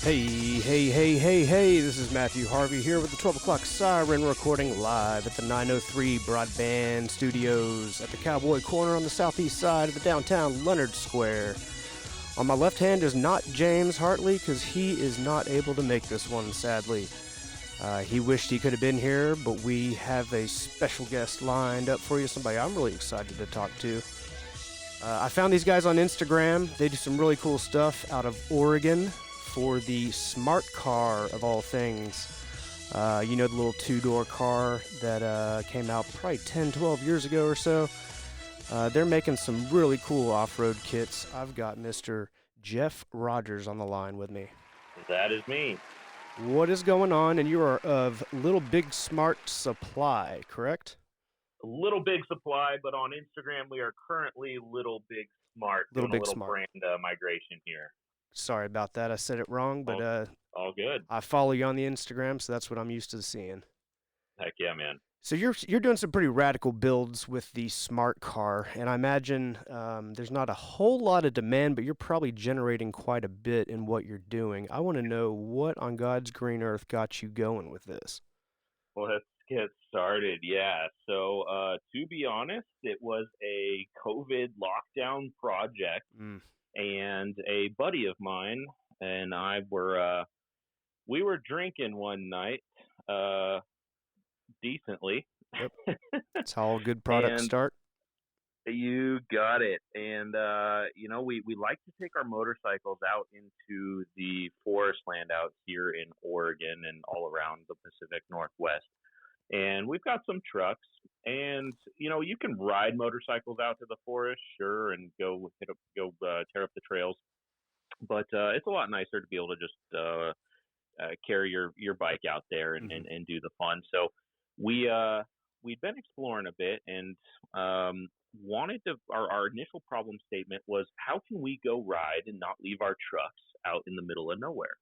Hey, this is Matthew Harvey here with the 12 o'clock siren recording live at the 903 Broadband Studios at the Cowboy Corner on the southeast side of the downtown Leonard Square. On my left hand is not James Hartley because he is not able to make this one, sadly. He wished he could have been here, but we have a special guest lined up for you, somebody I'm really excited to talk to. I found these guys on Instagram. They do some really cool stuff out of Oregon for the SmartCar of all things. You know, the little two-door car that came out probably 10, 12 years ago or so. They're making some really cool off-road kits. I've got Mr. Jeff Rodgers on the line with me. That is me. What is going on? And you are of LittleBig.Supply, correct? LittleBig.Supply, but on Instagram we are currently LittleBig.Smart. Doing a little brand migration here. Sorry about that. I said it wrong, but all good. I follow you on the Instagram, so that's what I'm used to seeing. Heck yeah, man. So you're doing some pretty radical builds with the SmartCar, and I imagine there's not a whole lot of demand, but you're probably generating quite a bit in what you're doing. I want to know what on God's green earth got you going with this. Well, let's get started. Yeah. So to be honest, it was a COVID lockdown project. And a buddy of mine and I we were drinking one night, decently. Yep. That's how all good products start. You got it. And, we like to take our motorcycles out into the forest land out here in Oregon and all around the Pacific Northwest. And we've got some trucks, and you can ride motorcycles out to the forest, sure, and go tear up the trails. But it's a lot nicer to be able to just carry your bike out there and do the fun. So we'd been exploring a bit, and wanted to. Our initial problem statement was, how can we go ride and not leave our trucks out in the middle of nowhere?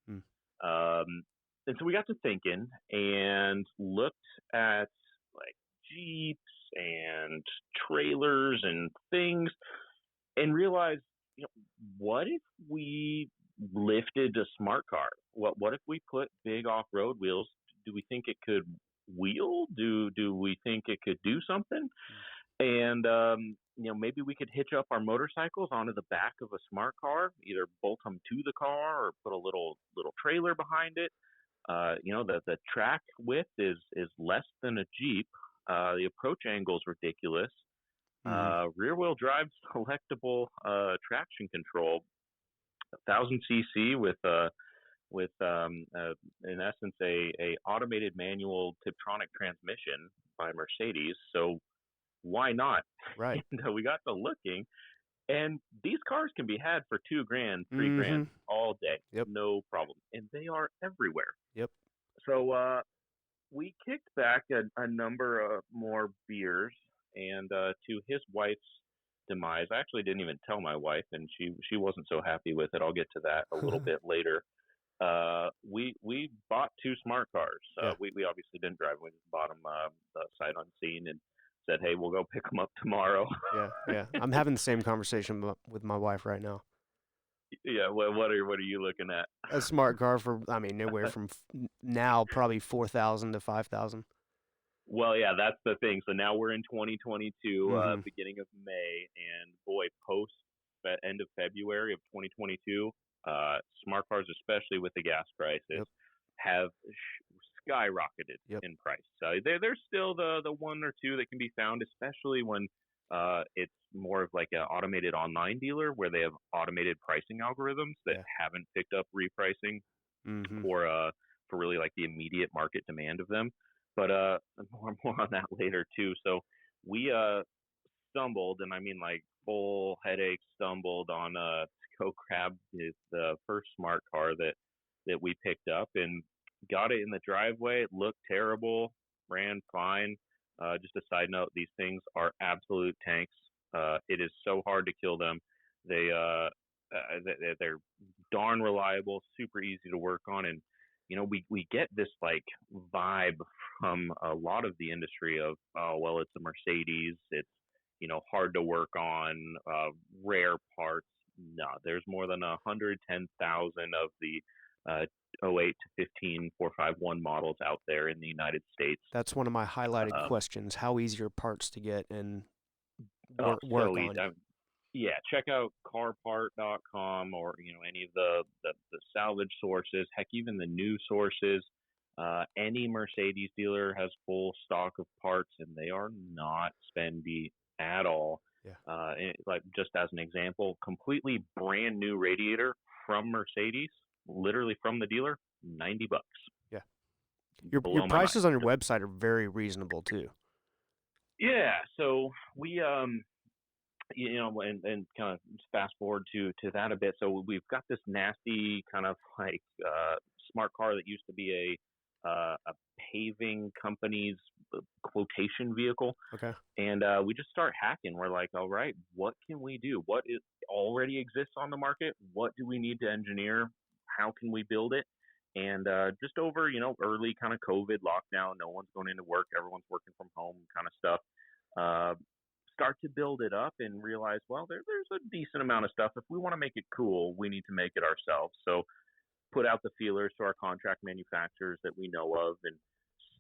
And so we got to thinking and looked at like Jeeps and trailers and things and realized, what if we lifted a SmartCar? What if we put big off-road wheels? Do we think it could wheel? Do we think it could do something? And maybe we could hitch up our motorcycles onto the back of a SmartCar, either bolt them to the car or put a little trailer behind it. The track width is less than a Jeep. The approach angle is ridiculous. Rear wheel drive selectable traction control, 1000 cc with in essence a automated manual Tiptronic transmission by Mercedes. So why not? Right. And we got to looking. And these cars can be had for $2,000, $3,000 all day. Yep. No problem. And they are everywhere. Yep. So we kicked back a number of more beers, and to his wife's demise, I actually didn't even tell my wife, and she wasn't so happy with it. I'll get to that a little bit later. We bought 2 SmartCars. We obviously didn't drive them. We just bought them sight unseen and said, hey, we'll go pick them up tomorrow. Yeah. I'm having the same conversation with my wife right now. Yeah, what are you looking at? A SmartCar for, anywhere from now probably 4,000 to 5,000. Well, yeah, that's the thing. So now we're in 2022, beginning of May, and boy, post end of February of 2022, SmartCars, especially with the gas prices, have skyrocketed in price. So there's still the one or two that can be found, especially when it's more of like an automated online dealer where they have automated pricing algorithms that haven't picked up repricing for really like the immediate market demand of them. But more on that later too. So we stumbled, and I mean like full headache, stumbled on to go grab the first SmartCar that we picked up and got it in the driveway. It looked terrible, ran fine. Just a side note, these things are absolute tanks. It is so hard to kill them. They're darn reliable, super easy to work on, and we get this like vibe from a lot of the industry of, oh well, it's a Mercedes, it's hard to work on, rare parts. No, there's more than 110,000 of the 08 to 15 451 models out there in the United States. That's one of my highlighted questions. How easy are parts to get and work so on? easy. Yeah, check out carpart.com or any of the salvage sources. Heck, even the new sources. Any Mercedes dealer has full stock of parts, and they are not spendy at all. Yeah. Like just as an example, completely brand new radiator from Mercedes, literally from the dealer, $90. Yeah. Your prices on your website are very reasonable too. Yeah. So we and kind of fast forward to that a bit. So we've got this nasty kind of like smart car that used to be a paving company's quotation vehicle. Okay. And we just start hacking. We're like, all right, what can we do? What already exists on the market? What do we need to engineer? How can we build it? And just over, early kind of COVID lockdown, no one's going into work, everyone's working from home kind of stuff. Start to build it up and realize, well, there's a decent amount of stuff. If we want to make it cool, we need to make it ourselves. So put out the feelers to our contract manufacturers that we know of and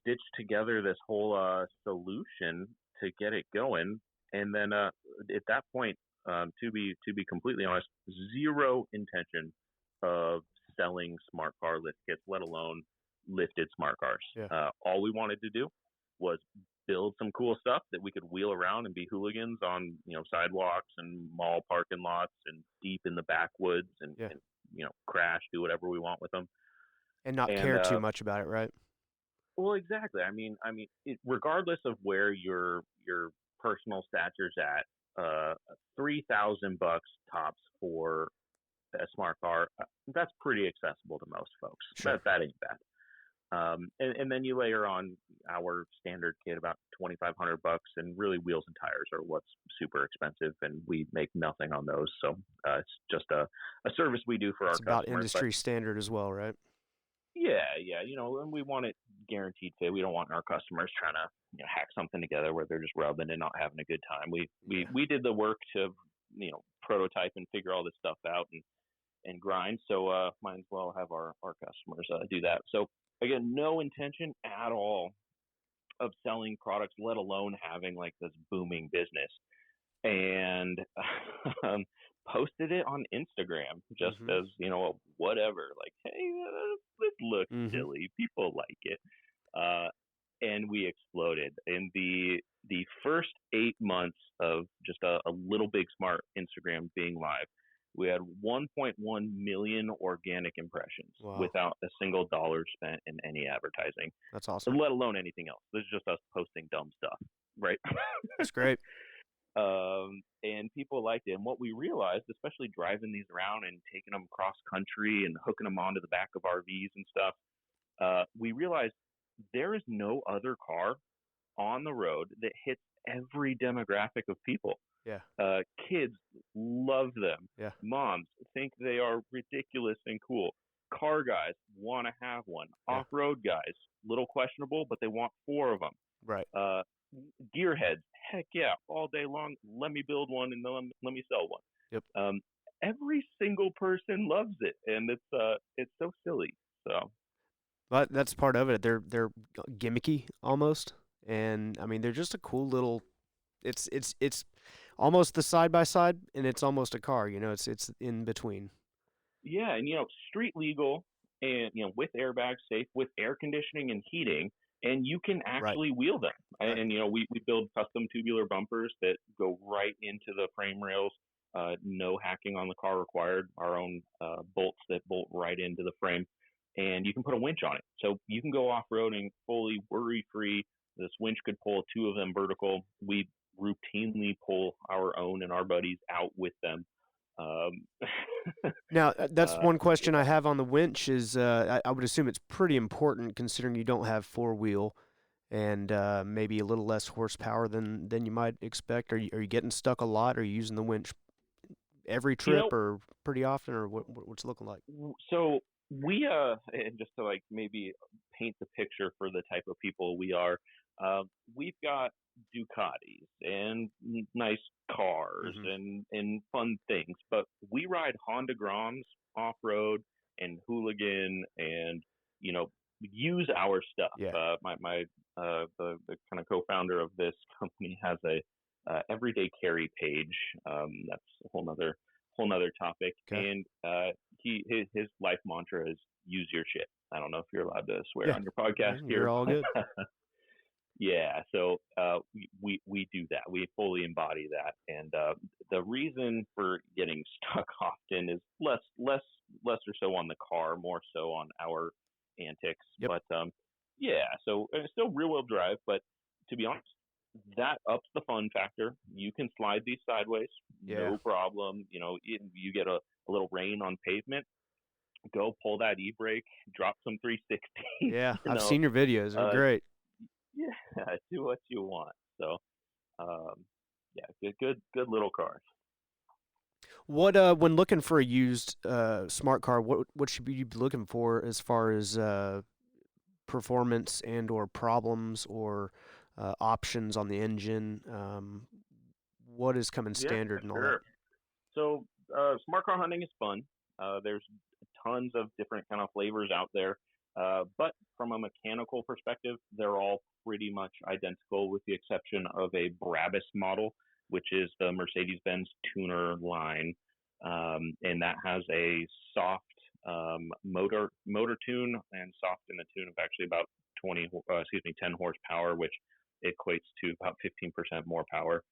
stitch together this whole solution to get it going. And then at that point, to be completely honest, zero intention of selling smart car lift kits, let alone lifted smart cars. Yeah. All we wanted to do was build some cool stuff that we could wheel around and be hooligans on, sidewalks and mall parking lots and deep in the backwoods and crash, do whatever we want with them. And not care too much about it, right? Well, exactly. I mean, regardless of where your personal stature's at, $3,000 tops for a smart car, that's pretty accessible to most folks. Sure. That ain't bad. And then you layer on our standard kit about $2,500, and really wheels and tires are what's super expensive, and we make nothing on those. So it's just a service we do for our customers. It's about industry standard as well, right? Yeah, and we want it guaranteed fit. We don't want our customers trying to hack something together where they're just rubbing and not having a good time. We did the work to prototype and figure all this stuff out and grind. So might as well have our customers do that. So again, no intention at all of selling products, let alone having like this booming business. And posted it on Instagram just as, whatever, like, hey, this looks silly. People like it. And we exploded. In the first 8 months of just a Little Big Smart Instagram being live, we had 1.1 million organic impressions. Wow. Without a single dollar spent in any advertising. That's awesome. Let alone anything else. This is just us posting dumb stuff, right? That's great. And people liked it. And what we realized, especially driving these around and taking them cross country and hooking them onto the back of RVs and stuff, we realized there is no other car on the road that hits every demographic of people. Yeah. Kids love them. Yeah. Moms think they are ridiculous and cool. Car guys want to have one. Yeah. Off-road guys, little questionable, but they want 4 of them. Right. Gearheads, heck yeah, all day long. Let me build one and then let me sell one. Yep. Every single person loves it, and it's so silly. So. But that's part of it. They're gimmicky almost, and I mean they're just a cool little. It's almost the side by side, and it's almost a car. It's in between. Yeah, and street legal, and with airbags, safe, with air conditioning and heating, and you can actually wheel them. Right. And we build custom tubular bumpers that go right into the frame rails. No hacking on the car required. Our own bolts that bolt right into the frame. And you can put a winch on it. So you can go off-roading fully worry-free. This winch could pull 2 of them vertical. We routinely pull our own and our buddies out with them. Now, that's one question I have on the winch is I would assume it's pretty important considering you don't have 4-wheel and maybe a little less horsepower than you might expect. Are you getting stuck a lot? Are you using the winch every trip or pretty often, or what's it looking like? So we and just to like maybe paint the picture for the type of people we are, we've got Ducatis and nice cars and fun things, but we ride Honda Groms off-road and hooligan and, use our stuff. Yeah. The kind of co-founder of this company has a everyday carry page. That's a whole nother topic. Okay. And his life mantra is use your shit. I don't know if you're allowed to swear Yeah. on your podcast here. You're all good. Yeah, so we do that. We fully embody that, and the reason for getting stuck often is less or so on the car, more so on our antics. Yep. But yeah, so it's still rear wheel drive, but to be honest, that ups the fun factor. You can slide these sideways, no problem. You get a little rain on pavement, go pull that e-brake, drop some 360. Yeah, I've seen your videos. They're great. Yeah, do what you want. So, yeah, good little cars. What when looking for a used smart car, what should you be looking for as far as performance and or problems or options on the engine? What is coming standard and all that? So, smart car hunting is fun. There's tons of different kind of flavors out there. But from a mechanical perspective, they're all pretty much identical with the exception of a Brabus model, which is the Mercedes-Benz tuner line. And that has a soft motor tune, and soft in the tune of actually about 10 horsepower, which equates to about 15% more power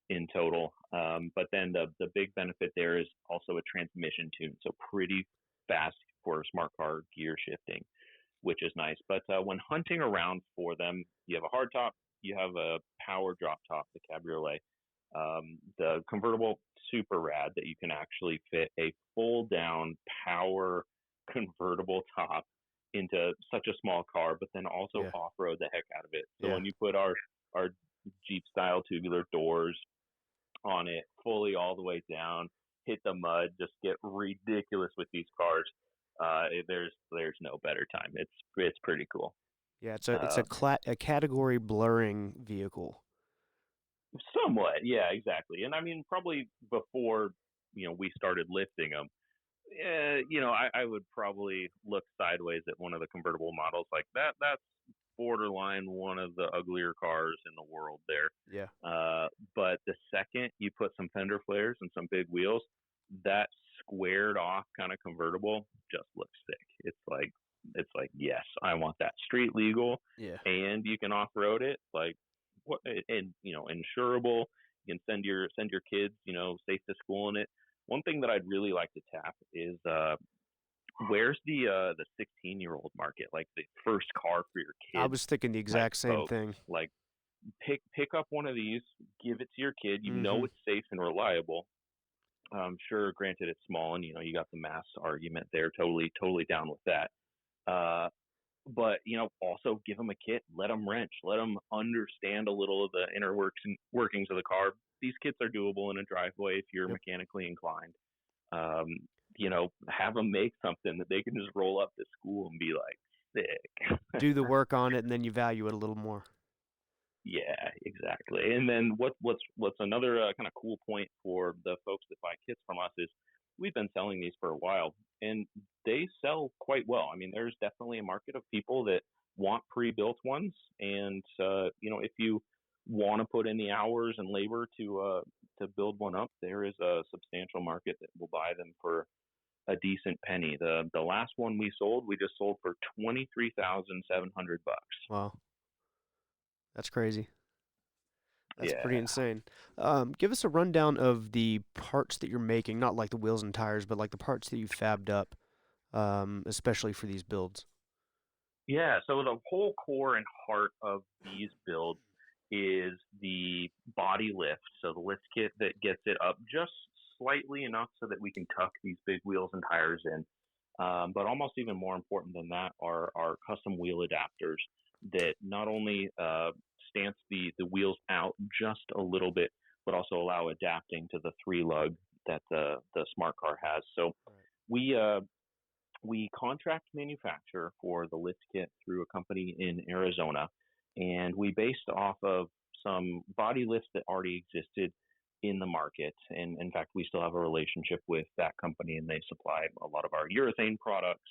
in total. But then the big benefit there is also a transmission tune, so pretty fast for smart car gear shifting, which is nice. But when hunting around for them, you have a hardtop, you have a power drop top, the cabriolet. The convertible, super rad that you can actually fit a full down power convertible top into such a small car, but then also off-road the heck out of it. So when you put our Jeep style tubular doors on it fully all the way down, hit the mud, just get ridiculous with these cars. There's no better time. It's pretty cool. Yeah, it's a category blurring vehicle. Somewhat, yeah, exactly. And I mean, probably before we started lifting them, I would probably look sideways at one of the convertible models like that. That's borderline one of the uglier cars in the world there. Yeah. But the second you put some fender flares and some big wheels, that squared off kind of convertible just looks sick. It's like, yes, I want that street legal. Yeah. And you can off-road it, like what, and insurable. You can send your kids, safe to school in it. One thing that I'd really like to tap is where's the 16-year-old market, like the first car for your kids. I was thinking the exact same thing. Like pick up one of these, give it to your kid. It's safe and reliable. Sure, granted it's small and you got the mass argument there. Totally down with that. But also give them a kit, let them wrench, let them understand a little of the inner workings of the car. These kits are doable in a driveway if you're mechanically inclined. Have them make something that they can just roll up to school and be like, sick. Do the work on it, and then you value it a little more. Yeah, exactly. And then what's another kind of cool point for the folks that buy kits from us is we've been selling these for a while, and they sell quite well. I mean, there's definitely a market of people that want pre-built ones, and if you want to put in the hours and labor to build one up, there is a substantial market that will buy them for a decent penny. The last one we just sold for $23,700. Wow, that's crazy. That's Yeah. pretty insane. Give us a rundown of the parts that you're making, not like the wheels and tires, but like the parts that you fabbed up, especially for these builds. Yeah, so the whole core and heart of these builds is the body lift. So the lift kit that gets it up just slightly enough so that we can tuck these big wheels and tires in. But almost even more important than that are our custom wheel adapters that not only stance the wheels out just a little bit, but also allow adapting to the 3-lug that the smart car has. So we contract manufacture for the lift kit through a company in Arizona, and we based off of some body lifts that already existed. in the market. And in fact, we still have a relationship with that company, and they supply a lot of our urethane products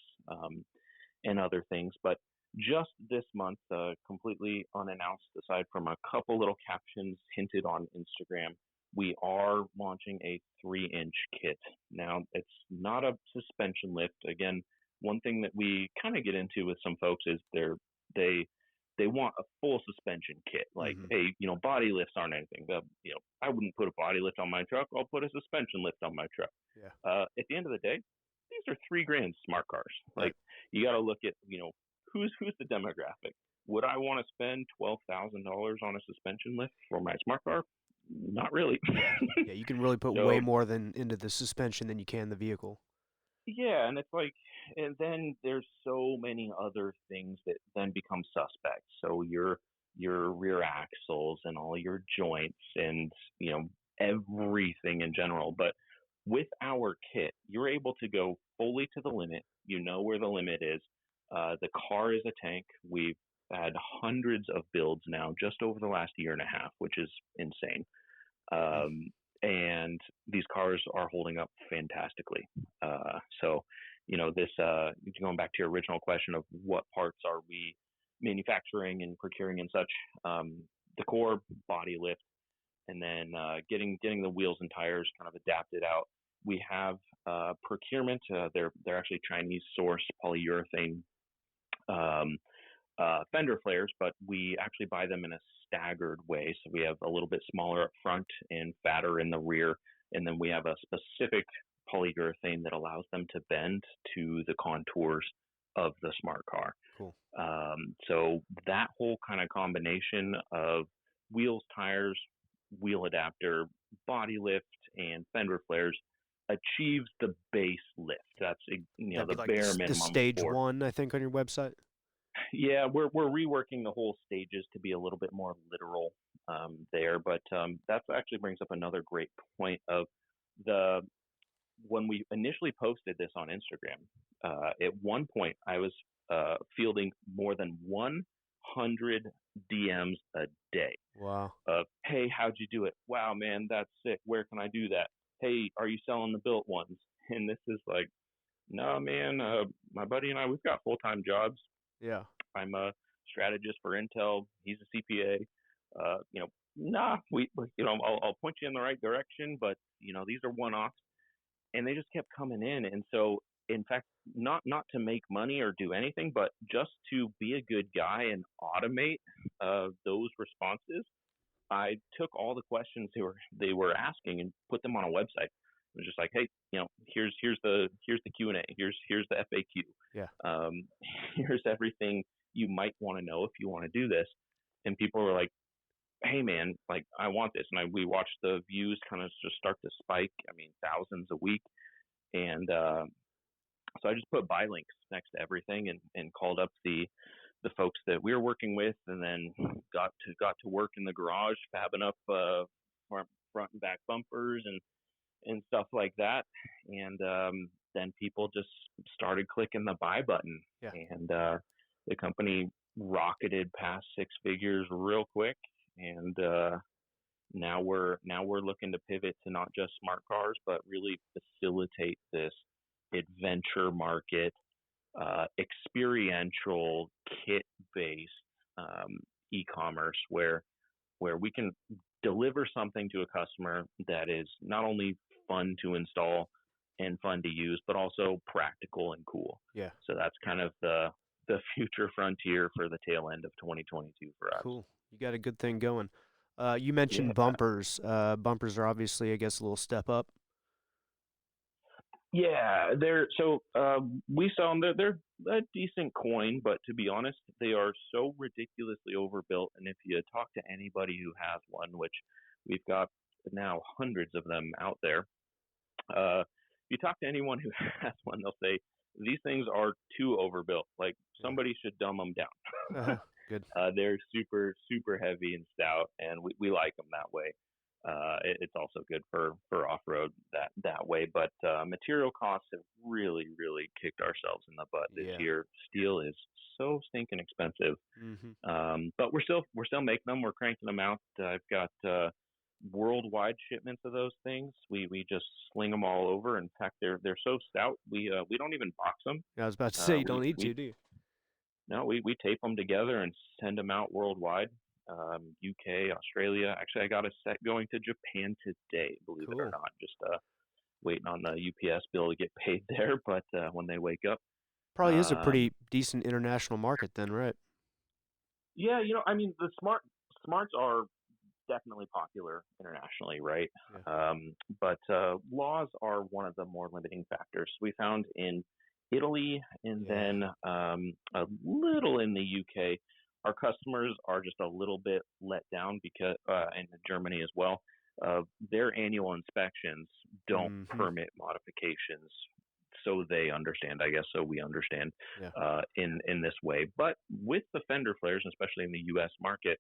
and other things. But just this month, completely unannounced, aside from a couple little captions hinted on Instagram, we are launching a 3-inch kit. Now, it's not a suspension lift. Again, one thing that we kind of get into with some folks is they want a full suspension kit. Like, hey, body lifts aren't anything. I wouldn't put a body lift on my truck. I'll put a suspension lift on my truck. Yeah. At the end of the day, these are $3,000 smart cars. Like, you got to look at, who's the demographic. Would I want to spend $12,000 on a suspension lift for my smart car? Not really. Yeah, you can really put way more into the suspension than you can the vehicle. Yeah, and it's like, and then there's so many other things that then become suspect. So your rear axles and all your joints and everything in general. But with our kit, you're able to go fully to the limit. You know where the limit is. The car is a tank. We've had hundreds of builds now just over the last year and a half, which is insane. And these cars are holding up fantastically. So, this going back to your original question of what parts are we manufacturing and procuring and such, the core body lift, and then getting the wheels and tires kind of adapted out. We have procurement. They're actually Chinese source polyurethane fender flares, but we actually buy them in a staggered way. So we have a little bit smaller up front and fatter in the rear. And then we have a specific polyurethane that allows them to bend to the contours of the smart car. Cool. So that whole kind of combination of wheels, tires, wheel adapter, body lift, and fender flares achieves the base lift. That's the like bare minimum. The stage 1, I think, on your website. Yeah, we're reworking the whole stages to be a little bit more literal there, but that actually brings up another great point of when we initially posted this on Instagram. At one point, I was fielding more than 100 DMs a day. Wow. Hey, how'd you do it? Wow, man, that's sick. Where can I do that? Hey, are you selling the built ones? And this is like, no, man, my buddy and I, we've got full-time jobs. Yeah. I'm a strategist for Intel. He's a CPA. I'll point you in the right direction, but these are one-offs, and they just kept coming in. And so, in fact, not to make money or do anything, but just to be a good guy and automate those responses, I took all the questions they were asking and put them on a website. It was just like, hey, here's the Q&A, here's the FAQ. Yeah. Here's everything you might want to know if you want to do this. And people were like, hey man, like I want this. And we watched the views kind of just start to spike. I mean, thousands a week. And so I just put buy links next to everything and called up the folks that we were working with, and then got to work in the garage, fabbing up front and back bumpers and stuff like that. And then people just started clicking the buy button. Yeah. And the company rocketed past 6 figures real quick. And now we're looking to pivot to not just smart cars, but really facilitate this adventure market, experiential kit-based e-commerce where we can deliver something to a customer that is not only fun to install and fun to use, but also practical and cool. Yeah. So that's kind of the future frontier for the tail end of 2022 for us. Cool. You got a good thing going. You mentioned bumpers. Bumpers are obviously, I guess, a little step up. Yeah, we sell them. They're a decent coin, but to be honest, they are so ridiculously overbuilt. And if you talk to anybody who has one, which we've got now hundreds of them out there, if you talk to anyone who has one, they'll say these things are too overbuilt. Like somebody should dumb them down. Good. They're super, super heavy and stout, and we like them that way. It's also good for off-road that way. But material costs have really, really kicked ourselves in the butt this year. Steel is so stinking expensive. Mm-hmm. But we're still making them. We're cranking them out. I've got worldwide shipments of those things. We just sling them all over. In fact, they're so stout. We don't even box them. I was about to say, you don't We need we to, do you? no, we tape them together and send them out worldwide. UK, Australia. Actually, I got a set going to Japan today, believe it or Cool. not. Just waiting on the UPS bill to get paid there, but when they wake up. Probably is a Um, pretty decent international market then, right? yeah, I mean, the smarts are definitely popular internationally, right? Yeah. But laws are one of the more limiting factors. We found in Italy and Yeah. then a little in the UK, our customers are just a little bit let down because, and in Germany as well, their annual inspections don't Mm-hmm. permit modifications. So they understand, I guess, so we understand Yeah. in this way. But with the fender flares, especially in the U.S. market,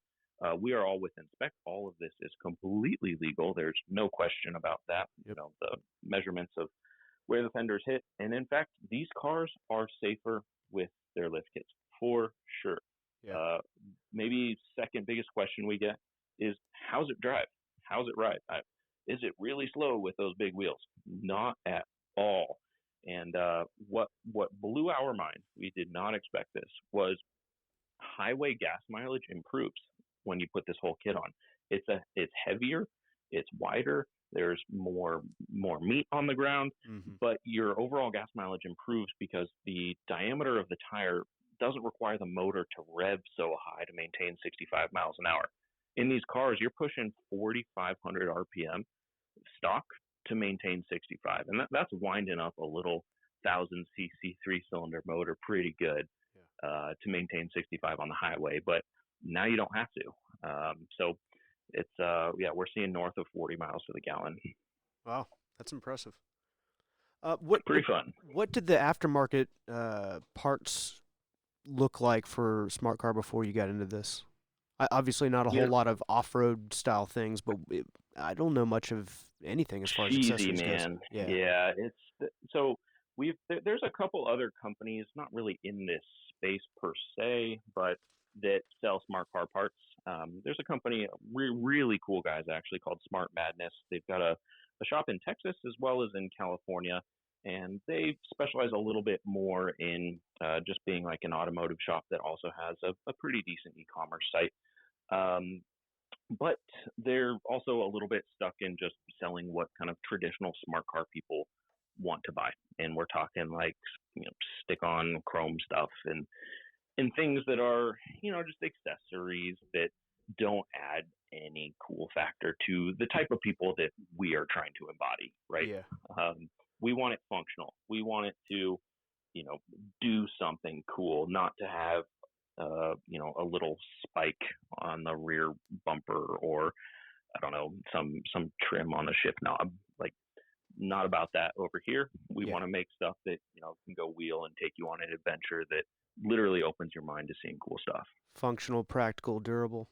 we are all within spec. All of this is completely legal. There's no question about that. Yep. The measurements of where the fenders hit. And in fact, these cars are safer with their lift kits for sure. Yeah. Uh, Maybe second biggest question we get is how's it drive? How's it ride? Is it really slow with those big wheels? Not at all. And what blew our mind, we did not expect this, was highway gas mileage improves when you put this whole kit on. It's heavier, it's wider, there's more meat on the ground, Mm-hmm. but your overall gas mileage improves because the diameter of the tire doesn't require the motor to rev so high to maintain 65 miles an hour. In these cars, you're pushing 4,500 RPM stock to maintain 65, and that's winding up a little 1,000 cc 3-cylinder motor pretty good to maintain 65 on the highway. But now you don't have to. So it's we're seeing north of 40 miles to the gallon. Wow, that's impressive. What Pretty fun. what did the aftermarket parts look like for Smart Car before you got into this? Obviously, not a You whole know, lot of off-road style things, but I don't know much of anything as far as cheesy, accessories goes. man. Yeah. Yeah, it's so there's a couple other companies, not really in this space per se, but that sell smart car parts. There's a company, really cool guys actually, called Smart Madness. They've got a shop in Texas as well as in California, and they specialize a little bit more in just being like an automotive shop that also has a pretty decent e-commerce site. Um, but they're also a little bit stuck in just selling what kind of traditional smart car people want to buy, and we're talking like stick on chrome stuff and things that are just accessories that don't add any cool factor to the type of people that we are trying to embody, right? Yeah. We want it functional. We want it to do something cool, not to have a little spike on the rear bumper, or I don't know, some trim on the shift knob. Like, not about that over here. We Yeah. want to make stuff that can go wheel and take you on an adventure that literally opens your mind to seeing cool stuff. Functional, practical, durable.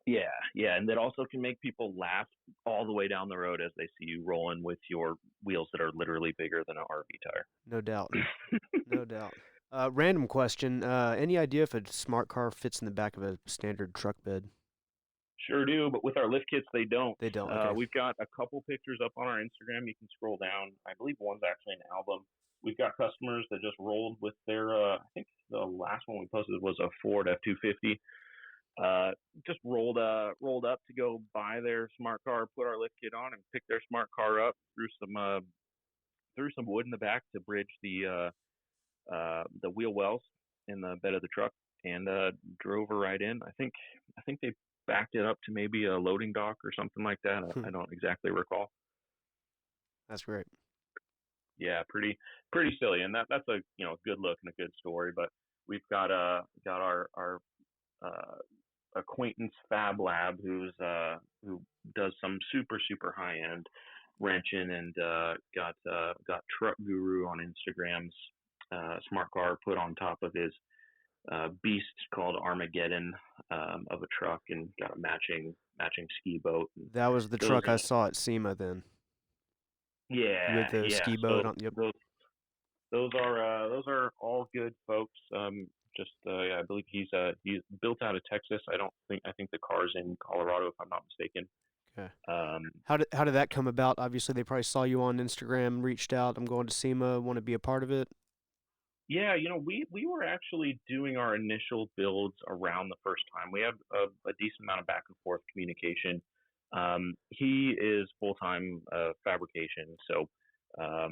Yeah, and that also can make people laugh all the way down the road as they see you rolling with your wheels that are literally bigger than an RV tire. No doubt. No doubt. Random question. Any idea if a Smart Car fits in the back of a standard truck bed? Sure do, but with our lift kits, they don't. They don't. Okay. We've got a couple pictures up on our Instagram. You can scroll down. I believe one's actually an album. We've got customers that just rolled with their, I think the last one we posted was a Ford F-250. Just rolled up to go buy their smart car, put our lift kit on, and pick their smart car up, threw some wood in the back to bridge the wheel wells in the bed of the truck, and drove her right in. I think they backed it up to maybe a loading dock or something like that. I don't exactly recall. That's great. Yeah, pretty silly, and that's a good look and a good story. But we've got our acquaintance Fab Lab, who does some super high end wrenching, and got Truck Guru on Instagram's smart car put on top of his beast called Armageddon of a truck, and got a matching ski boat. That was the truck I saw at Sema then. Yeah, With the ski boat on. Yep. Those are all good folks. Yeah, I believe he's built out of Texas. I think the car's in Colorado, if I'm not mistaken. How did that come about? Obviously, they probably saw you on Instagram, reached out. I'm going to SEMA, want to be a part of it. Yeah, we were actually doing our initial builds around the first time. We have a decent amount of back and forth communication. He is full time fabrication, so I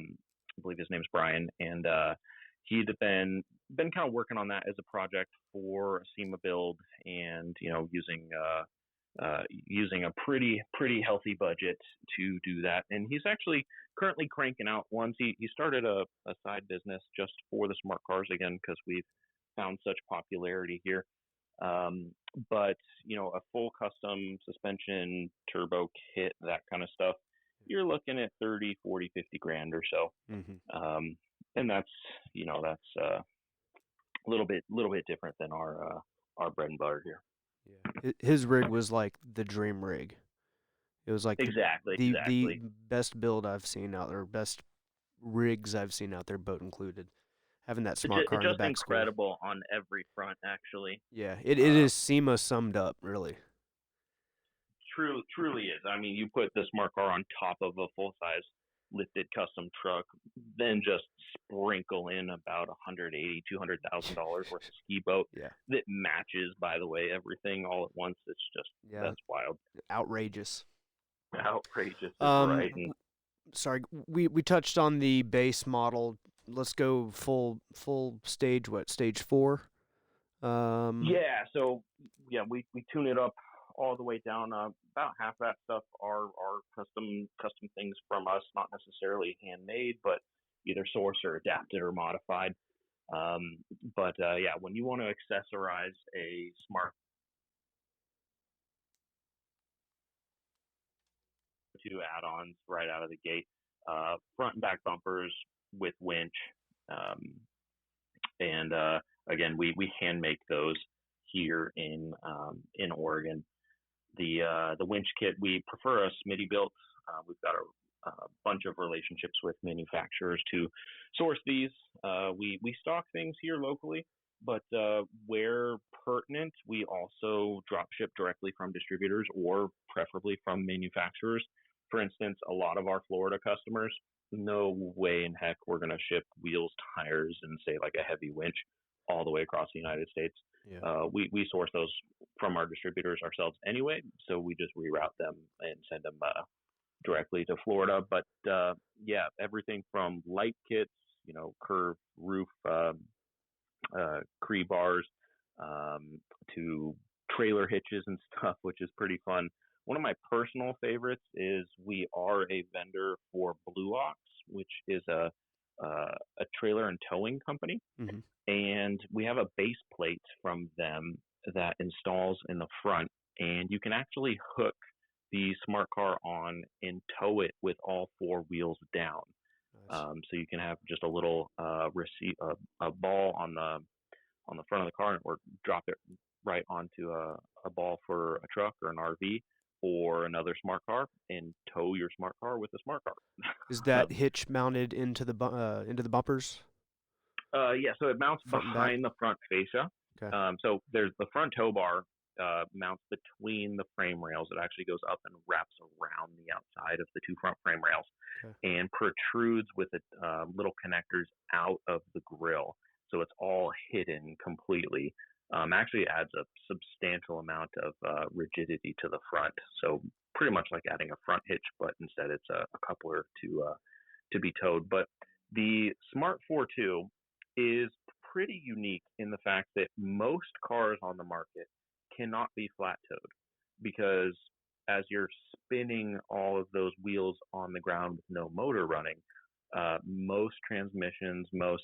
believe his name's Brian, and he'd been kind of working on that as a project for a Sema build, and using a pretty healthy budget to do that. And he's actually currently cranking out ones. He started a side business just for the smart cars again because we've found such popularity here. Um, but a full custom suspension, turbo kit, that kind of stuff, you're looking at 30, 40, 50 grand or so. Hmm. And that's a little bit different than our bread and butter here. Yeah. His rig was like the dream rig. It was like Exactly, the exactly. best build I've seen out there, best rigs I've seen out there, boat included. Having that smart car It's in the just back's cool. incredible on every front, actually. Yeah, it Uh, is SEMA summed up, really. truly is. I mean, you put the smart car on top of a full size lifted custom truck, then just sprinkle in about 180, $200,000 worth of ski boat Yeah, that matches, by the way, everything all at once. It's just yeah, that's wild, outrageous. outrageous is Um, right. And Sorry, we touched on the base model. Let's go full stage. What stage 4? yeah, so yeah, we tune it up all the way down. About half that stuff are custom things from us, not necessarily handmade, but either sourced or adapted or modified. Um, but yeah, when you want to accessorize a smart two add-ons right out of the gate, front and back bumpers with winch, um, and again, we hand make those here in Oregon. The winch kit, we prefer a Smitty built. We've got a bunch of relationships with manufacturers to source these. We stock things here locally, but where pertinent, we also drop ship directly from distributors or preferably from manufacturers. For instance, a lot of our Florida customers, no way in heck we're going to ship wheels, tires, and say like a heavy winch all the way across the United States. Yeah. We source those from our distributors ourselves anyway, so we just reroute them and send them directly to Florida. But yeah, everything from light kits, curved roof Cree bars, to trailer hitches and stuff, which is pretty fun. One of my personal favorites is we are a vendor for Blue Ox, which is a trailer and towing company, Hmm. and we have a base plate from them that installs in the front, and you can actually hook the smart car on and tow it with all four wheels down. Nice. So you can have just a little a ball on the front of the car, or drop it right onto a ball for a truck or an RV or another smart car, and tow your smart car with a smart car. Is that hitch mounted into the bumpers, Yeah, so it mounts front and back? behind the front fascia. Okay. So there's the front tow bar mounts between the frame rails. It actually goes up and wraps around the outside of the two front frame rails Okay. and protrudes with little connectors out of the grill. So it's all hidden completely. Actually adds a substantial amount of rigidity to the front. So pretty much like adding a front hitch, but instead it's a coupler to be towed. But the Smart 42 is pretty unique in the fact that most cars on the market cannot be flat towed because as you're spinning all of those wheels on the ground with no motor running, most transmissions, most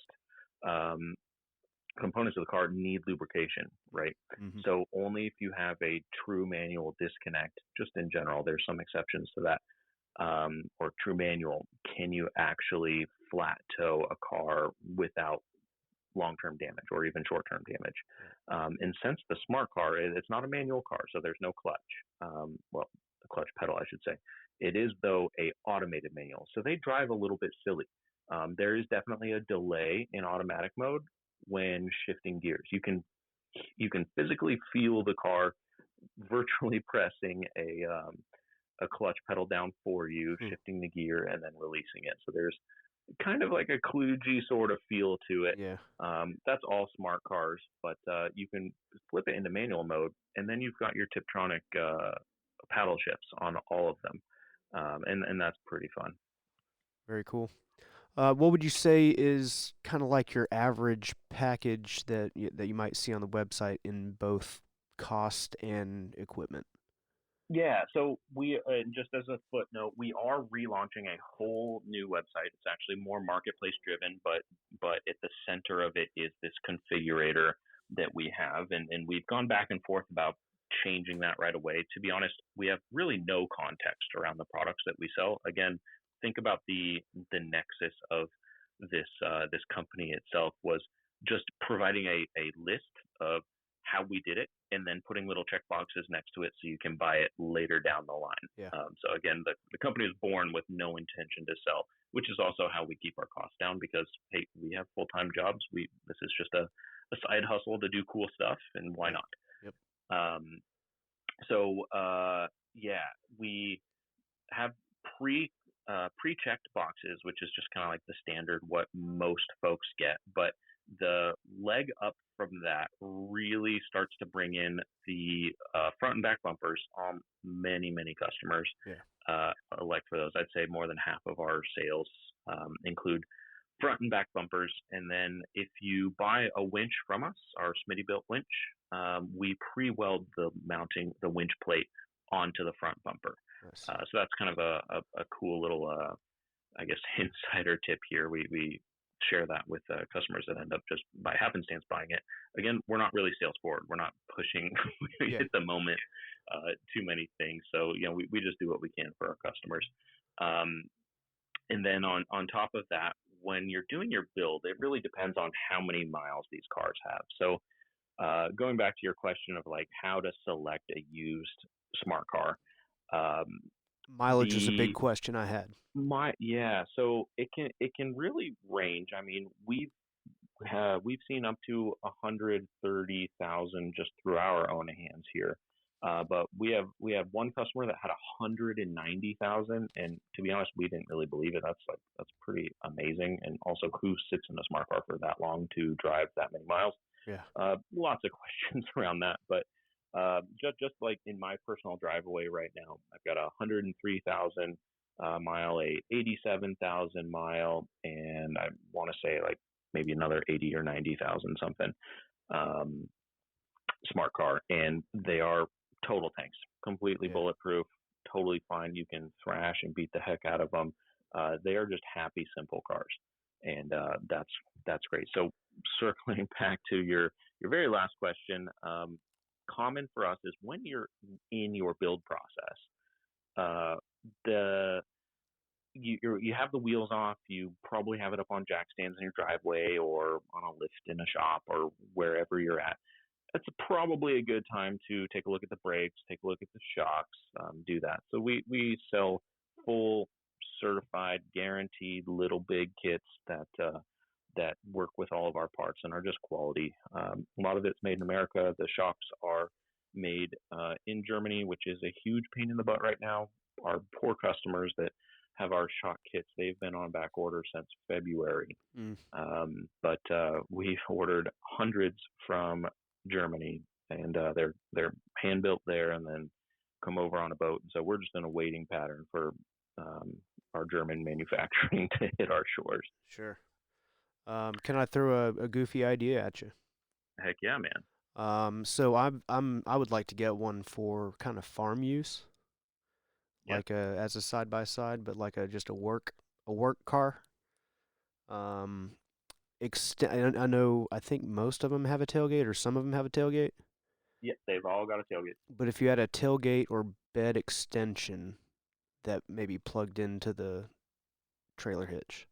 um, components of the car need lubrication, right? Hmm. So only if you have a true manual disconnect, just in general, there's some exceptions to that, or true manual, can you actually flat tow a car without long-term damage or even short-term damage. And since the smart car, it's not a manual car, so there's no clutch. Well, the clutch pedal, I should say. It is, though, a automated manual, so they drive a little bit silly. There is definitely a delay in automatic mode when shifting gears. You can physically feel the car virtually pressing a clutch pedal down for you, Hmm. shifting the gear, and then releasing it. So there's kind of like a kludgy sort of feel to it. Yeah. That's all smart cars, but you can flip it into manual mode, and then you've got your Tiptronic paddle shifts on all of them, and that's pretty fun. Very cool. What would you say is kind of like your average package that you might see on the website in both cost and equipment? Yeah, so we just as a footnote, we are relaunching a whole new website. It's actually more marketplace driven, but at the center of it is this configurator that we have, and we've gone back and forth about changing that right away. To be honest, we have really no context around the products that we sell. Again, think about the nexus of this company itself was just providing a list of how we did it and then putting little check boxes next to it so you can buy it later down the line. Yeah. So again, the company was born with no intention to sell, which is also how we keep our costs down because hey, we have full-time jobs. This is just a side hustle to do cool stuff, and why Yep. not? Yep. Um, so yeah, we have pre-checked boxes, which is just kind of like the standard what most folks get. But the leg up from that really starts to bring in the front and back bumpers on many customers. Yeah. Like for those, I'd say more than half of our sales include front and back bumpers. And then if you buy a winch from us, our Smitty built winch, we pre-weld the winch plate onto the front bumper. Nice. So that's kind of a cool little, I guess, insider tip here. We share that with customers that end up just by happenstance buying it. Again, we're not really sales forward. We're not pushing Yeah. at the moment too many things. So, we just do what we can for our customers. And then on top of that, when you're doing your build, it really depends on how many miles these cars have. So going back to your question of like how to select a used smart car, um, Mileage is a big the question I had. so it can really range. I mean, we've seen up to 130,000 just through our own hands here. But we have one customer that had 190,000, and to be honest, we didn't really believe it. That's pretty amazing. And also, who sits in a smart car for that long to drive that many miles? Yeah. Lots of questions around that, but just like in my personal driveway right now, I've got a 103,000 mile, a 87,000 mile, and I want to say like maybe another 80 or 90,000 something um, smart car, and they are total tanks, completely Yeah. bulletproof, totally fine. You can thrash and beat the heck out of them. They are just happy, simple cars, and that's great. So circling back to your very last question, common for us is when you're in your build process, uh, the you have the wheels off. You probably have it up on jack stands in your driveway or on a lift in a shop or wherever you're at. That's probably a good time to take a look at the brakes, take a look at the shocks, do that. So we sell full certified, guaranteed little big kits that work with all of our parts and are just quality. A lot of it's made in America. The shocks are made in Germany, which is a huge pain in the butt right now. Our poor customers that have our shock kits, they've been on back order since February. Mm. But we've ordered hundreds from Germany, and they're hand built there, and then come over on a boat. So we're just in a waiting pattern for our German manufacturing to hit our shores. Sure. Can I throw a goofy idea at you? Heck yeah, man. So I would like to get one for kind of farm use, Yeah, like as a side by side, but like just a work car. Um, I know I think most of them have a tailgate, or some of them have a tailgate. yeah. They've all got a tailgate. But if you had a tailgate or bed extension that maybe plugged into the trailer hitch,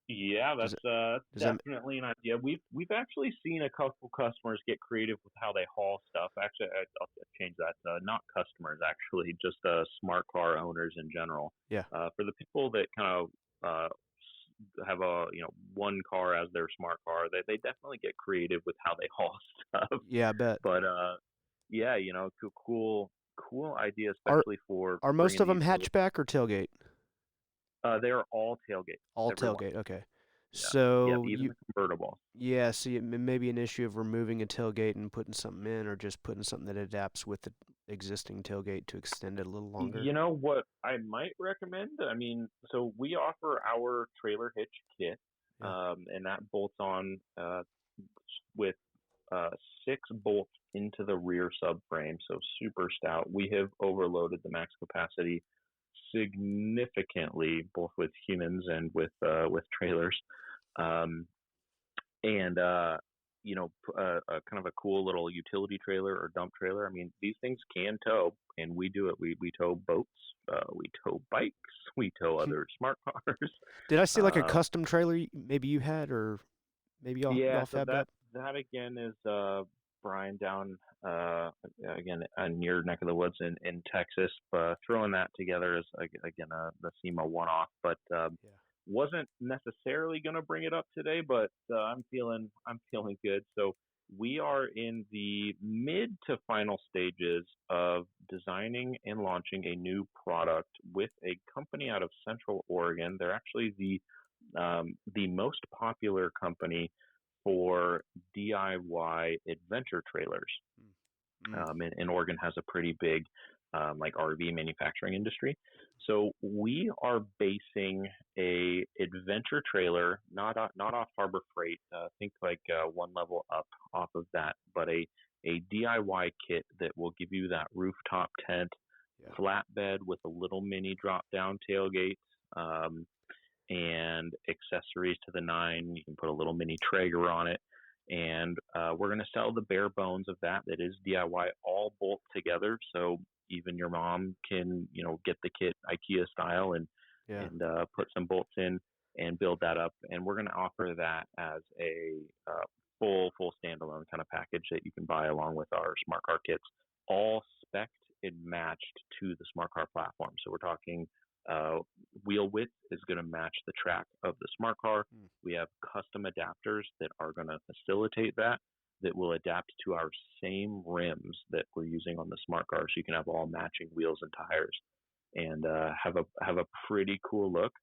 Yeah, does it does that's that? definitely an idea. We've actually seen a couple customers get creative with how they haul stuff. Actually, I'll change that. Not customers, actually, just smart car owners in general. Yeah. For the people that kind of have a one car as their smart car, they definitely get creative with how they haul stuff. Yeah, I bet. But yeah, cool cool idea, Are especially for are most bringing of them these. hatchback or tailgate? They are all tailgate. All Everyone. tailgate. Okay. Yeah. Yep. So Even you the convertible. yeah, see, it may be an issue of removing a tailgate and putting something in, or just putting something that adapts with the existing tailgate to extend it a little longer. You know what I might recommend? I mean, so we offer our trailer hitch kit, Yeah. and that bolts on with 6 bolts into the rear subframe, so super stout. We have overloaded the max capacity significantly, both with humans and with trailers. Um, and kind of a cool little utility trailer or dump trailer. I mean, these things can tow, and we do it. We tow boats, we tow bikes, we tow other smart cars. Did I see like a Uh, custom trailer maybe you had, or maybe yeah, y'all so fabbed that up? that again is Brian down again near neck of the woods in Texas. Throwing that together is again the SEMA one-off, but Yeah. wasn't necessarily going to bring it up today, but I'm feeling good. So we are in the mid to final stages of designing and launching a new product with a company out of Central Oregon. They're actually the most popular company for DIY adventure trailers. And Oregon has a pretty big like RV manufacturing industry. So we are basing a adventure trailer, not off Harbor Freight. Think like one level up off of that, but a DIY kit that will give you that rooftop tent, Yeah. flatbed with a little mini drop down tailgate, and accessories to the nine. You can put a little mini Traeger on it. And we're going to sell the bare bones of that is DIY, all bolt together. So even your mom can, get the kit IKEA style and Yeah. put some bolts in and build that up. And we're going to offer that as a full standalone kind of package that you can buy along with our SmartCar kits, all spec'd and matched to the SmartCar platform. So we're talking wheel width is going to match the track of the SmartCar. We have custom adapters that are going to facilitate that will adapt to our same rims that we're using on the SmartCar, so you can have all matching wheels and tires, and have a pretty cool look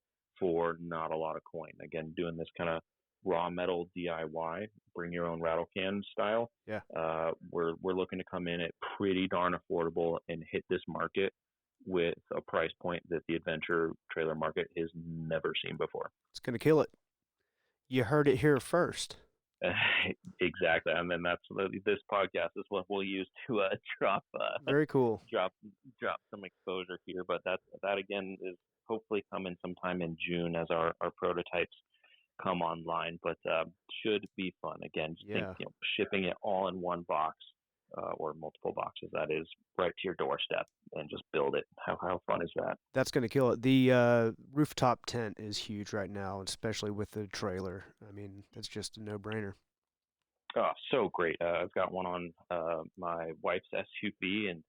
for not a lot of coin. Again, doing this kind of raw metal DIY, bring your own rattle can style. Yeah. We're looking to come in at pretty darn affordable and hit this market with a price point that the adventure trailer market has never seen before. It's going to kill it. You heard it here first. Exactly. And then this podcast is what we'll use to drop Very cool. drop some exposure here. But that again is hopefully coming sometime in June as our prototypes come online. But should be fun. Again, think shipping it all in one box. Or multiple boxes, that is, right to your doorstep, and just build it. How fun is that? That's going to kill it. The rooftop tent is huge right now, especially with the trailer. I mean, that's just a no-brainer. Oh, so great. I've got one on my wife's SUV, and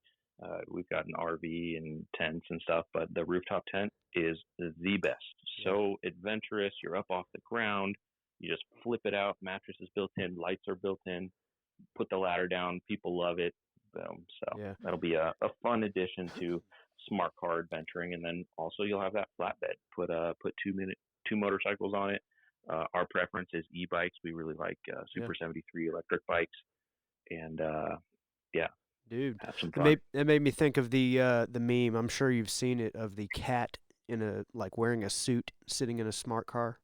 we've got an RV and tents and stuff, but the rooftop tent is the best. So adventurous. You're up off the ground. You just flip it out. Mattress is built in. Lights are built in. Put the ladder down. People love it. So that'll be a fun addition to SmartCar adventuring. And then also you'll have that flatbed. Put two motorcycles on it. Our preference is e-bikes. We really like Super 73 electric bikes. And dude, have some fun. It made me think of the meme. I'm sure you've seen it, of the cat wearing a suit sitting in a smart car.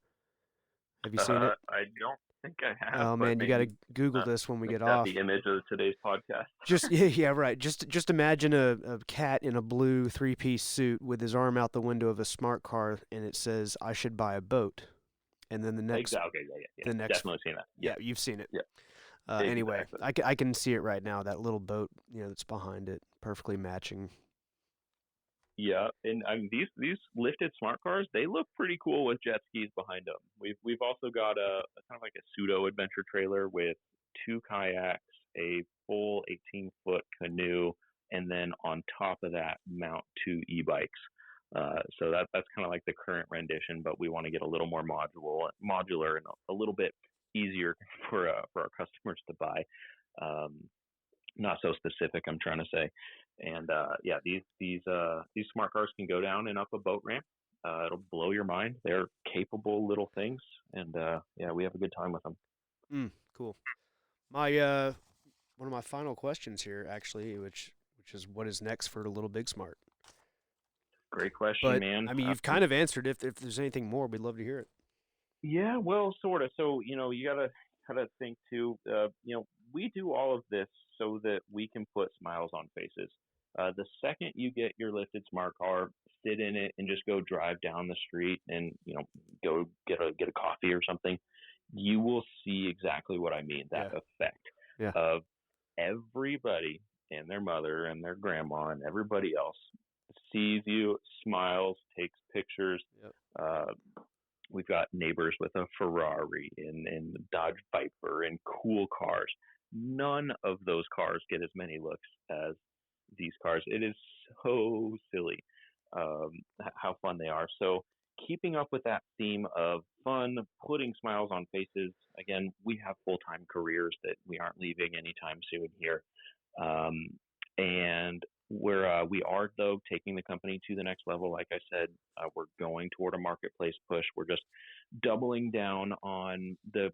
Have you seen it? I don't think I have. Oh man, you got to Google this when we get off. The image of today's podcast. Just right. Just imagine a cat in a blue 3-piece suit with his arm out the window of a smart car, and it says, "I should buy a boat." And then the next, the next, definitely seen that. Yeah, you've seen it. Yeah. Anyway, I can see it right now. That little boat, that's behind it, perfectly matching. Yeah, and I mean these lifted smart cars, they look pretty cool with jet skis behind them. We've also got a kind of like a pseudo adventure trailer with 2 kayaks, a full 18-foot canoe, and then on top of that mount 2 e-bikes. So that's kind of like the current rendition, but we want to get a little more modular and a little bit easier for our customers to buy. Not so specific, I'm trying to say. And yeah, these smart cars can go down and up a boat ramp. It'll blow your mind. They're capable little things, and yeah, we have a good time with them. Cool. My one of my final questions here, actually, which is what is next for the Little Big Smart. Great question, But man. I mean, you've kind of answered. If there's anything more, we'd love to hear it. Yeah, well, sort of. So, you gotta think too. We do all of this so that we can put smiles on faces. The second you get your lifted smart car, sit in it and just go drive down the street and go get a coffee or something, you will see exactly what I mean. That effect Yeah. of everybody and their mother and their grandma and everybody else sees you, smiles, takes pictures. Yep. We've got neighbors with a Ferrari and Dodge Viper and cool cars. None of those cars get as many looks as these cars. It is so silly how fun they are. So keeping up with that theme of fun, putting smiles on faces. Again, we have full-time careers that we aren't leaving anytime soon here. And we are though taking the company to the next level. Like I said, we're going toward a marketplace push. We're just doubling down on the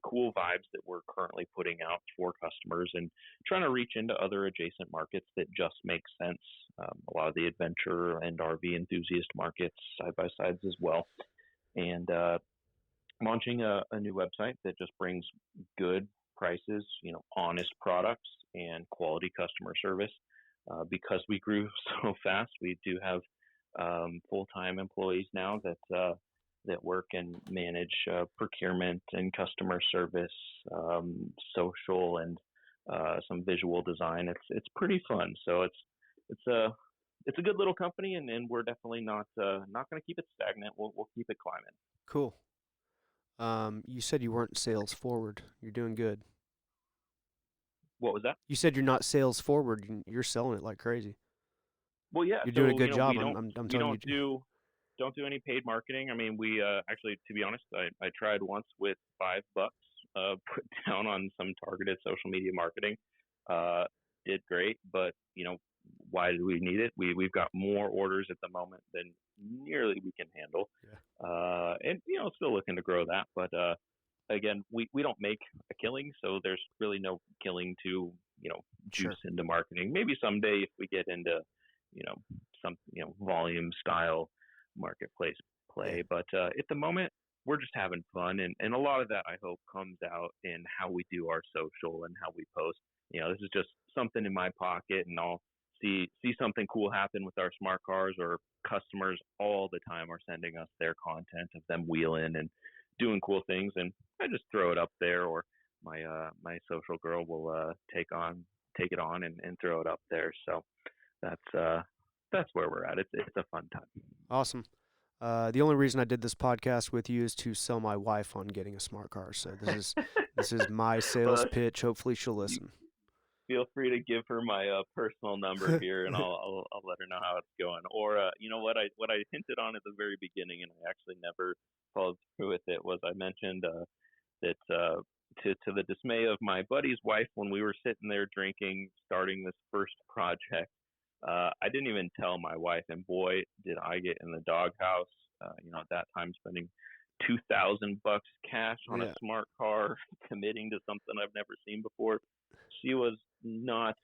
cool vibes that we're currently putting out for customers and trying to reach into other adjacent markets that just make sense. A lot of the adventure and RV enthusiast markets, side by sides as well, and launching a new website that just brings good prices, honest products and quality customer service. Because we grew so fast, we do have full-time employees now that work and manage procurement and customer service, social, and some visual design. It's pretty fun. So it's a good little company, and we're definitely not going to keep it stagnant. We'll keep it climbing. Cool. You said you weren't sales forward. You're doing good. What was that? You said you're not sales forward. You're selling it like crazy. Well, yeah. You're doing a good job. We I'm telling you. Don't do any paid marketing. I mean, we actually, to be honest, I tried once with $5, put down on some targeted social media marketing. Did great, but why do we need it? We've got more orders at the moment than nearly we can handle. Yeah. And still looking to grow that, but again, we don't make a killing, so there's really no killing to juice into marketing. Maybe someday if we get into some volume style marketplace play, but at the moment we're just having fun, and a lot of that I hope comes out in how we do our social and how we post. This is just something in my pocket, and I'll see something cool happen with our smart cars, or customers all the time are sending us their content of them wheeling and doing cool things, and I just throw it up there, or my social girl will take it on and throw it up there. So that's where we're at. It's a fun time. Awesome. The only reason I did this podcast with you is to sell my wife on getting a smart car. So this is my sales pitch. Hopefully she'll listen. Feel free to give her my personal number here, and I'll let her know how it's going. Or what I hinted on at the very beginning, and I actually never followed through with it, was I mentioned that to the dismay of my buddy's wife, when we were sitting there drinking, starting this first project, I didn't even tell my wife, and boy, did I get in the doghouse. At that time, spending $2,000 cash on a smart car, committing to something I've never seen before. She was not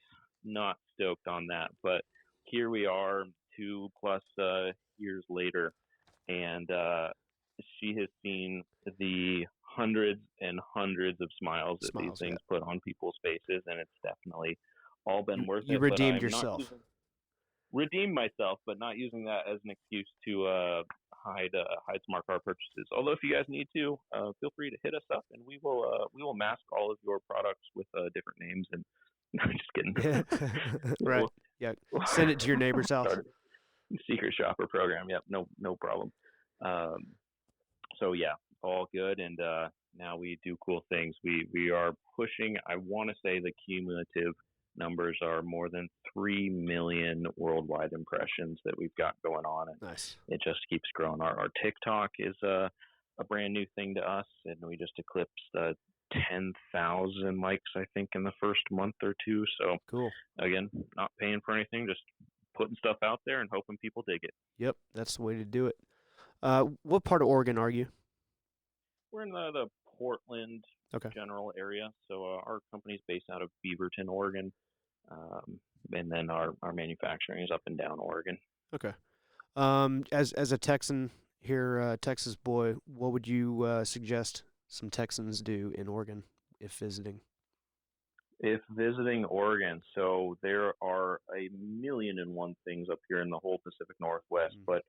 stoked on that, but here we are 2+ years later, and she has seen the hundreds and hundreds of smiles that these things put on people's faces, and it's definitely all been worth it. You redeemed yourself. Redeemed myself, but not using that as an excuse to hide smart car purchases. Although if you guys need to, feel free to hit us up, and we will mask all of your products with different names. And I'm just kidding. Right. Yeah. Send it to your neighbor's house. Secret shopper program. Yep. No problem. So yeah, all good. And now we do cool things. We are pushing. I want to say the cumulative numbers are more than 3 million worldwide impressions that we've got going on, and nice. It just keeps growing. Our TikTok is a brand new thing to us, and we just eclipsed 10,000 likes, I think, in the first month or two. So Cool. again, not paying for anything, just putting stuff out there and hoping people dig it. Yep, that's the way to do it. What part of Oregon are you? We're in the Portland Okay. general area. So our company's based out of Beaverton, Oregon. And then our manufacturing is up and down Oregon. Okay. As a Texan here, Texas boy, what would you suggest some Texans do in Oregon if visiting? If visiting Oregon, so there are a million and one things up here in the whole Pacific Northwest, but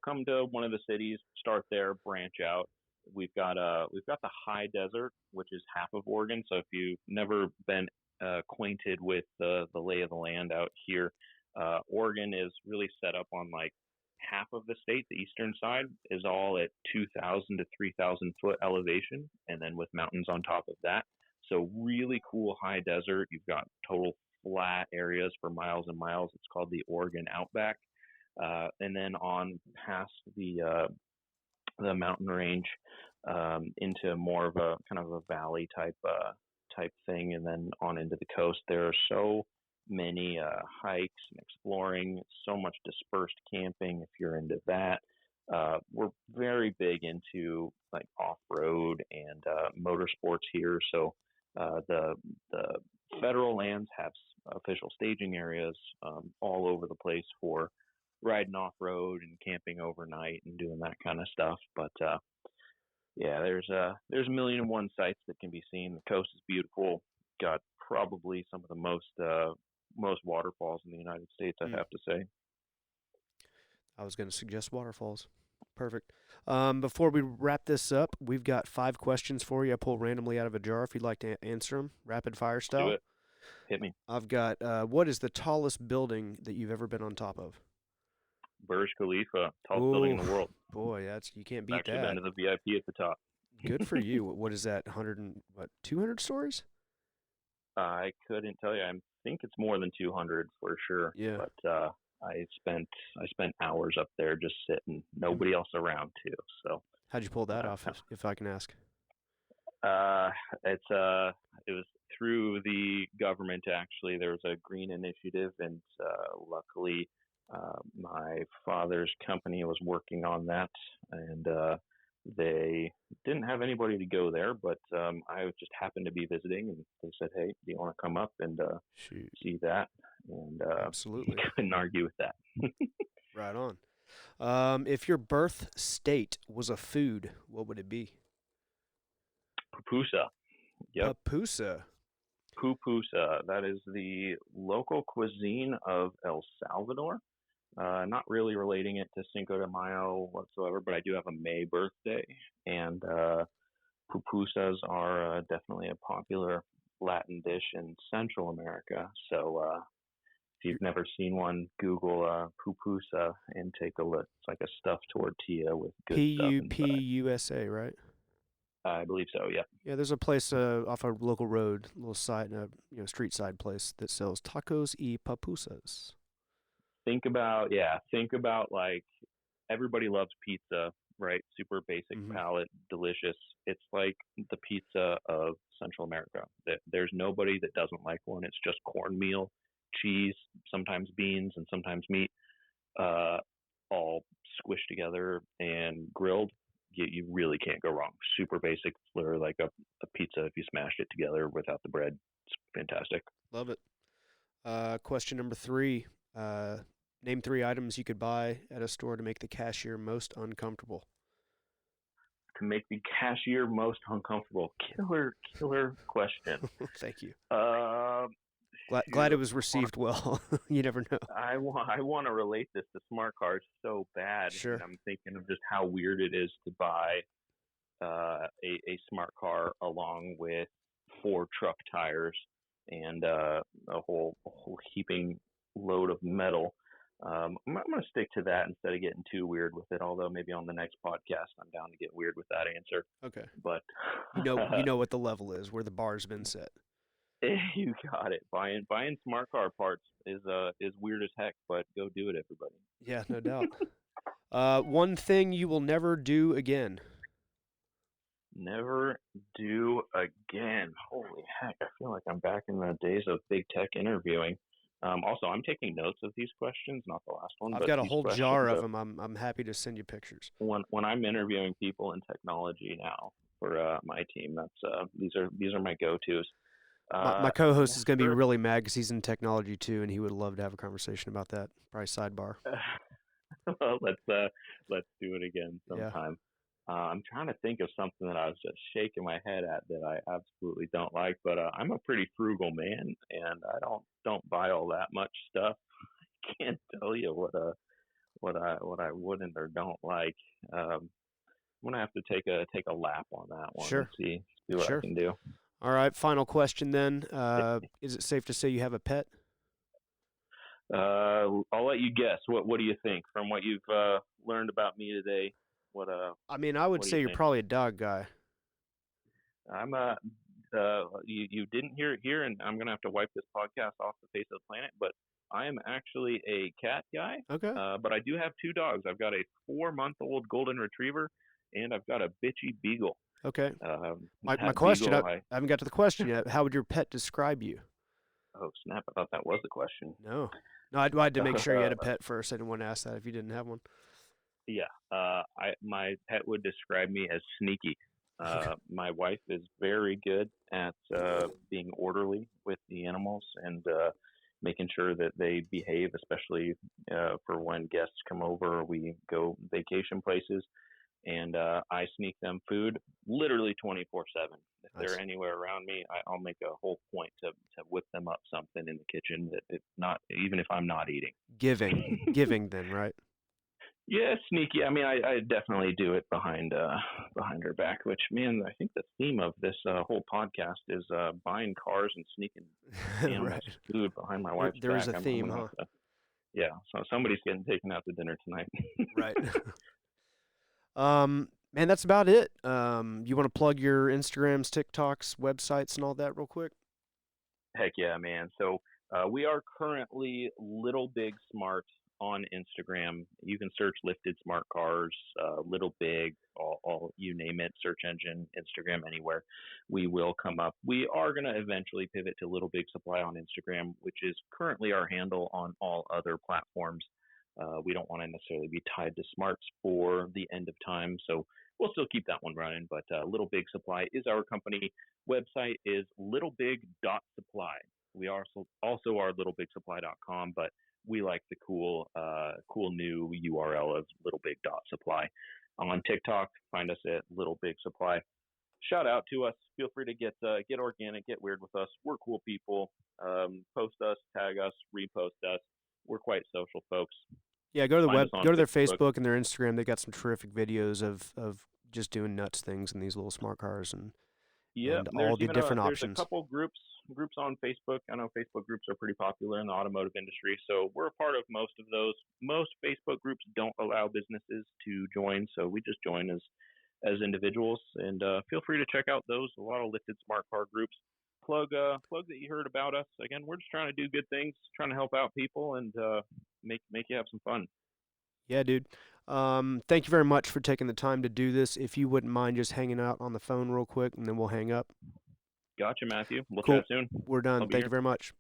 come to one of the cities, start there, branch out. We've got the high desert, which is half of Oregon. So if you've never been acquainted with the lay of the land out here, Oregon is really set up on like half of the state. The eastern side is all at 2,000 to 3,000 foot elevation, and then with mountains on top of that. So really cool high desert. You've got total flat areas for miles and miles. It's called the Oregon Outback. And then on past the mountain range into more of a kind of a valley type thing, and then on into the coast. There are so many hikes and exploring, so much dispersed camping if you're into that. We're very big into like off-road and motorsports here. So the federal lands have official staging areas all over the place for riding off-road and camping overnight and doing that kind of stuff. But yeah, there's a million and one sites that can be seen. The coast is beautiful. Got probably some of the most waterfalls in the United States, I have to say. I was going to suggest waterfalls. Perfect. Before we wrap this up, we've got 5 questions for you. I pull randomly out of a jar if you'd like to answer them, rapid fire style. Do it. Hit me. I've got, what is the tallest building that you've ever been on top of? Burj Khalifa, tallest building in the world. Boy, you can't beat Actually that. been to the VIP at the top. Good for you. What is that? 200 stories? I couldn't tell you. I think it's more than 200 for sure. Yeah. But I spent hours up there just sitting, nobody else around too. So how'd you pull that off, if I can ask? It was through the government actually. There was a green initiative, and luckily my father's company was working on that, and they didn't have anybody to go there, but I just happened to be visiting, and they said, "Hey, do you want to come up and see that?" And absolutely, couldn't argue with that. Right on. If your birth state was a food, what would it be? Pupusa. Yep. Pupusa. Pupusa. That is the local cuisine of El Salvador. Not really relating it to Cinco de Mayo whatsoever, but I do have a May birthday, and pupusas are definitely a popular Latin dish in Central America. So if you've never seen one, Google pupusa and take a look. It's like a stuffed tortilla with good stuff inside. Pupusa, right? I believe so. Yeah. Yeah, there's a place off our local road, little side, street side place that sells tacos y pupusas. Think about like everybody loves pizza, right? Super basic palate, delicious. It's like the pizza of Central America. There's nobody that doesn't like one. It's just cornmeal, cheese, sometimes beans, and sometimes meat, all squished together and grilled. You really can't go wrong. Super basic, literally like a pizza if you smashed it together without the bread. It's fantastic. Love it. Question number 3. Name 3 items you could buy at a store to make the cashier most uncomfortable. To make the cashier most uncomfortable. Killer question. Thank you. Glad it was received well. You never know. I want to relate this to smart cars so bad. Sure. And I'm thinking of just how weird it is to buy a smart car along with 4 truck tires and a whole heaping load of metal. I'm going to stick to that instead of getting too weird with it. Although maybe on the next podcast, I'm down to get weird with that answer. Okay. But you know what the level is, where the bar's been set. You got it. Buying smart car parts is weird as heck, but go do it, everybody. Yeah, no doubt. One thing you will never do again. Never do again. Holy heck, I feel like I'm back in the days of big tech interviewing. Also, I'm taking notes of these questions, not the last one, I've but got a these whole jar questions. of them. I'm happy to send you pictures. When I'm interviewing people in technology now for my team, that's these are my go-tos. My co-host Yeah, is going to be sure. really mad because he's in technology too, and he would love to have a conversation about that. Probably sidebar. Well, let's do it again Yeah. sometime. I'm trying to think of something that I was just shaking my head at that I absolutely don't like, but I'm a pretty frugal man, and I don't buy all that much stuff. I can't tell you what I wouldn't or don't like. I'm gonna have to take a lap on that one and Sure. see what I Sure. can do. All right. Final question then. Is it safe to say you have a pet? I'll let you guess. What do you think from what you've learned about me today? What I mean, I would what do you say you're think? probably a dog guy. I'm you didn't hear it here, and I'm gonna have to wipe this podcast off the face of the planet. But I am actually a cat guy. Okay. But I do have two dogs. I've got a 4-month-old golden retriever, and I've got a bitchy beagle. Okay. My That question, beagle, I haven't got to the question yet. How would your pet describe you? oh snap! I thought that was the question. No. No, I had to make sure you had a pet first. I didn't want to ask that if you didn't have one. Yeah. My pet would describe me as sneaky. My wife is very good at being orderly with the animals and making sure that they behave, especially for when guests come over or we go vacation places. And I sneak them food literally 24/7. If Nice. they're anywhere around me, I'll make a whole point to whip them up something in the kitchen that if not, even if I'm not eating. Giving then, right? Yeah, sneaky. I mean, I definitely do it behind her back. Which, man, I think the theme of this whole podcast is buying cars and sneaking animals Right. food behind my wife's There back. is a I'm theme, gonna huh? have to, yeah. So somebody's getting taken out to dinner tonight. Right. Man, that's about it. You want to plug your Instagrams, TikToks, websites, and all that real quick? Heck yeah, man. So we are currently Little Big Smart on Instagram. You can search lifted smart cars, Little Big, all you name it, search engine, Instagram, anywhere. We will come up. We are going to eventually pivot to Little Big Supply on Instagram, which is currently our handle on all other platforms. We don't want to necessarily be tied to smarts for the end of time, so we'll still keep that one running. But Little Big Supply is our company. Website is littlebig.supply. We also are littlebigsupply.com, but we like the cool new URL of littlebig.supply. On TikTok, find us at Little Big Supply. Shout out to us. Feel free to get organic, get weird with us. We're cool people. Post us, tag us, repost us. We're quite social folks. Yeah, go to Find us on go to their Facebook. Facebook and their Instagram. They got some terrific videos of just doing nuts things in these little smart cars and all the different There's a options. couple groups on Facebook. I know Facebook groups are pretty popular in the automotive industry, so we're a part of most of those. Most Facebook groups don't allow businesses to join, so we just join as individuals. And feel free to check out those. A lot of lifted smart car groups. Plug that you heard about us. Again, we're just trying to do good things, trying to help out people, and make you have some fun. Yeah, dude. Thank you very much for taking the time to do this. If you wouldn't mind just hanging out on the phone real quick, and then we'll hang up. Gotcha, Matthew. We'll Cool. chat soon. We're done. I'll be Thank here. you very much.